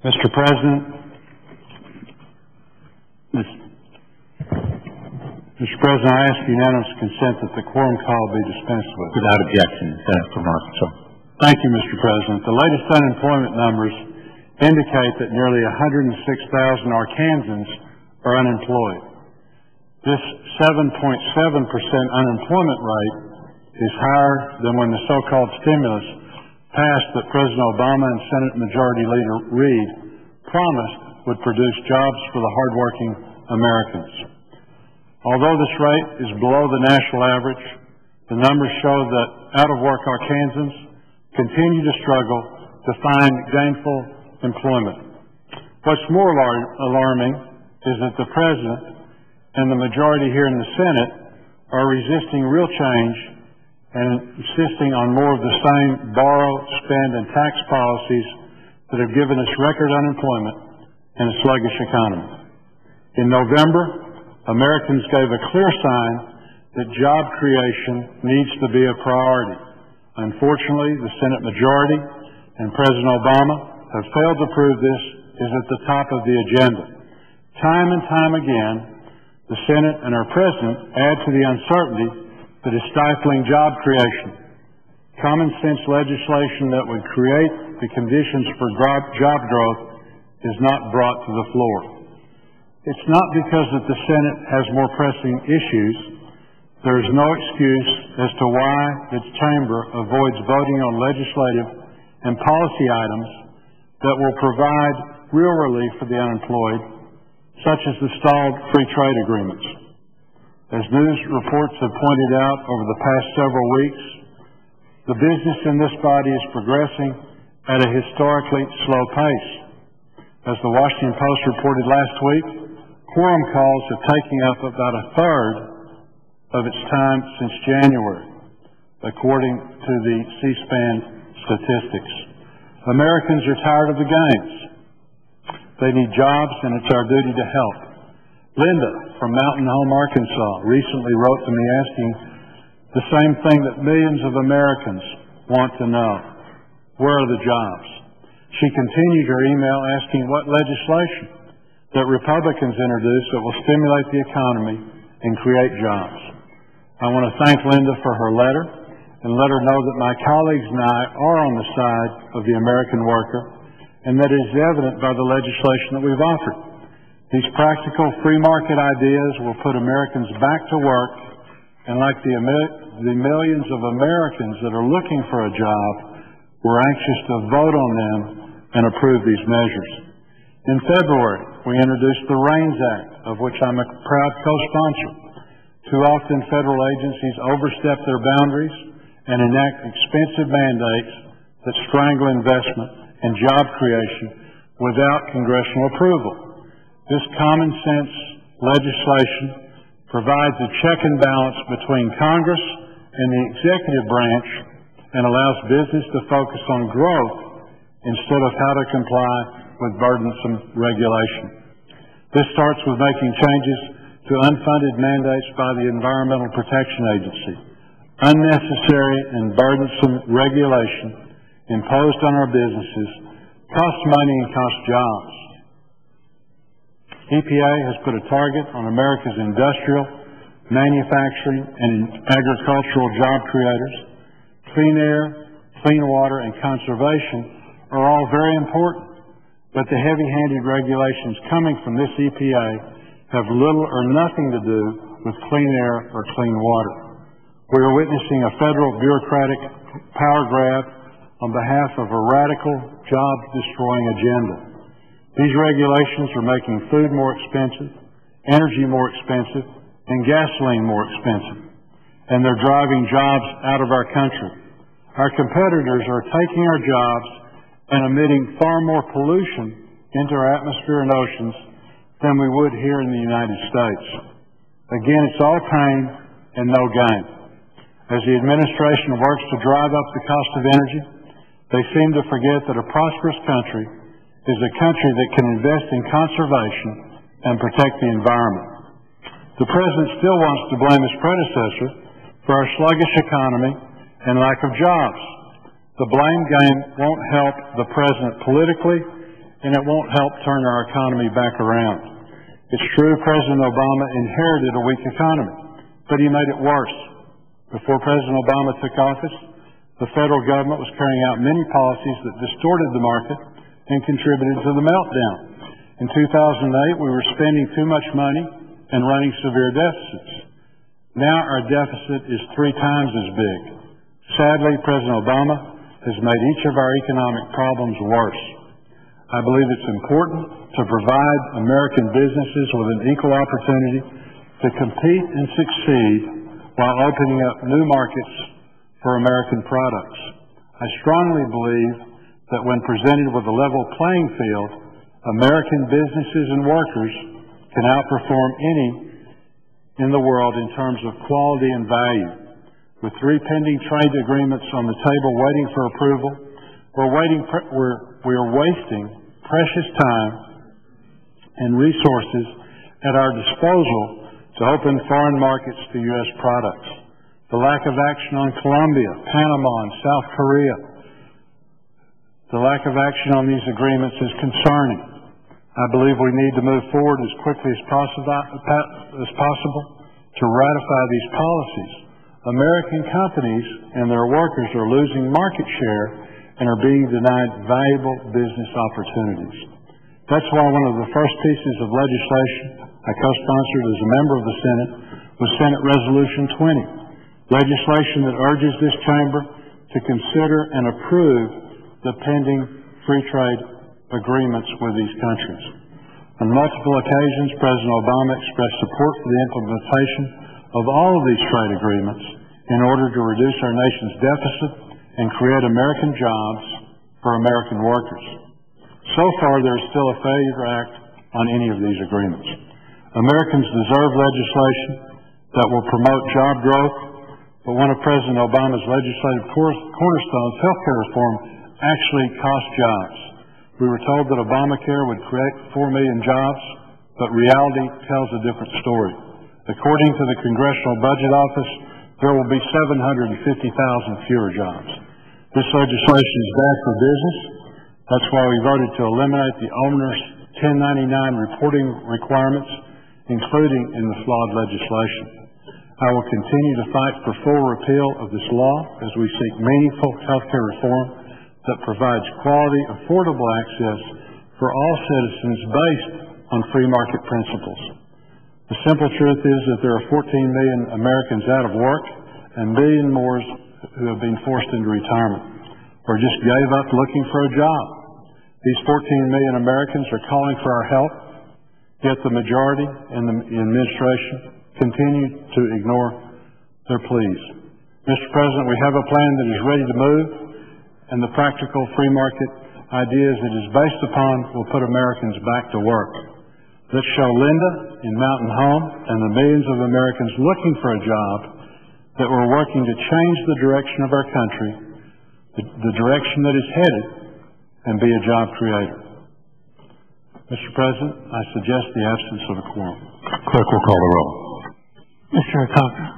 Mr. President, I ask unanimous consent that the quorum call be dispensed with. Without objection, Senator Marshall. Thank you, Mr. President. The latest unemployment numbers indicate that nearly 106,000 Arkansans are unemployed. This 7.7% unemployment rate is higher than when the so-called stimulus passed that President Obama and Senate Majority Leader Reid promised would produce jobs for the hardworking Americans. Although this rate is below the national average, the numbers show that out-of-work Arkansans continue to struggle to find gainful employment. What's more alarming is that the President and the majority here in the Senate are resisting real change and insisting on more of the same borrow, spend, and tax policies that have given us record unemployment and a sluggish economy. In November, Americans gave a clear sign that job creation needs to be a priority. Unfortunately, the Senate majority and President Obama have failed to prove this is at the top of the agenda. Time and time again, the Senate and our President add to the uncertainty that is stifling job creation. Common sense legislation that would create the conditions for job growth is not brought to the floor. It's not because that the Senate has more pressing issues. There is no excuse as to why its chamber avoids voting on legislative and policy items that will provide real relief for the unemployed, such as the stalled free trade agreements. As news reports have pointed out over the past several weeks, the business in this body is progressing at a historically slow pace. As the Washington Post reported last week, quorum calls are taking up about a third of its time since January, according to the C-SPAN statistics. Americans are tired of the games. They need jobs, and it's our duty to help. Linda from Mountain Home, Arkansas, recently wrote to me asking the same thing that millions of Americans want to know. Where are the jobs? She continued her email asking what legislation that Republicans introduce that will stimulate the economy and create jobs. I want to thank Linda for her letter and let her know that my colleagues and I are on the side of the American worker, and that it is evident by the legislation that we've offered. These practical free market ideas will put Americans back to work, and like the millions of Americans that are looking for a job, we're anxious to vote on them and approve these measures. In February, we introduced the RAINS Act, of which I'm a proud co-sponsor. Too often, federal agencies overstep their boundaries and enact expensive mandates that strangle investment and job creation without congressional approval. This common sense legislation provides a check and balance between Congress and the executive branch and allows business to focus on growth instead of how to comply with burdensome regulation. This starts with making changes to unfunded mandates by the Environmental Protection Agency. Unnecessary and burdensome regulation imposed on our businesses costs money and costs jobs. EPA has put a target on America's industrial, manufacturing, and agricultural job creators. Clean air, clean water, and conservation are all very important, but the heavy-handed regulations coming from this EPA have little or nothing to do with clean air or clean water. We are witnessing a federal bureaucratic power grab on behalf of a radical, job-destroying agenda. These regulations are making food more expensive, energy more expensive, and gasoline more expensive, and they're driving jobs out of our country. Our competitors are taking our jobs and emitting far more pollution into our atmosphere and oceans than we would here in the United States. Again, it's all pain and no gain. As the administration works to drive up the cost of energy, they seem to forget that a prosperous country is a country that can invest in conservation and protect the environment. The President still wants to blame his predecessor for our sluggish economy and lack of jobs. The blame game won't help the President politically, and it won't help turn our economy back around. It's true President Obama inherited a weak economy, but he made it worse. Before President Obama took office, the federal government was carrying out many policies that distorted the market and contributed to the meltdown. In 2008, we were spending too much money and running severe deficits. Now our deficit is 3 times as big. Sadly, President Obama has made each of our economic problems worse. I believe it's important to provide American businesses with an equal opportunity to compete and succeed while opening up new markets for American products. I strongly believe that when presented with a level playing field, American businesses and workers can outperform any in the world in terms of quality and value. With 3 pending trade agreements on the table waiting for approval, we are wasting precious time and resources at our disposal to open foreign markets to U.S. products. The lack of action on Colombia, Panama, and South Korea, the lack of action on these agreements is concerning. I believe we need to move forward as quickly as possible to ratify these policies. American companies and their workers are losing market share and are being denied valuable business opportunities. That's why one of the first pieces of legislation I co-sponsored as a member of the Senate was Senate Resolution 20, legislation that urges this chamber to consider and approve the pending free trade agreements with these countries. On multiple occasions, President Obama expressed support for the implementation of all of these trade agreements in order to reduce our nation's deficit and create American jobs for American workers. So far, there is still a failure to act on any of these agreements. Americans deserve legislation that will promote job growth, but one of President Obama's legislative cornerstones, healthcare reform, actually cost jobs. We were told that Obamacare would create 4 million jobs, but reality tells a different story. According to the Congressional Budget Office, there will be 750,000 fewer jobs. This legislation is bad for business. That's why we voted to eliminate the onerous 1099 reporting requirements, including in the flawed legislation. I will continue to fight for full repeal of this law as we seek meaningful healthcare reform that provides quality, affordable access for all citizens based on free market principles. The simple truth is that there are 14 million Americans out of work and a million more who have been forced into retirement or just gave up looking for a job. These 14 million Americans are calling for our help, yet the majority and the administration continue to ignore their pleas. Mr. President, we have a plan that is ready to move, and the practical free market ideas it is based upon will put Americans back to work. Let's show Linda in Mountain Home and the millions of Americans looking for a job that we're working to change the direction of our country, the direction that is headed, and be a job creator. Mr. President, I suggest the absence of a quorum. Clerk will call the roll. Mr. Acosta.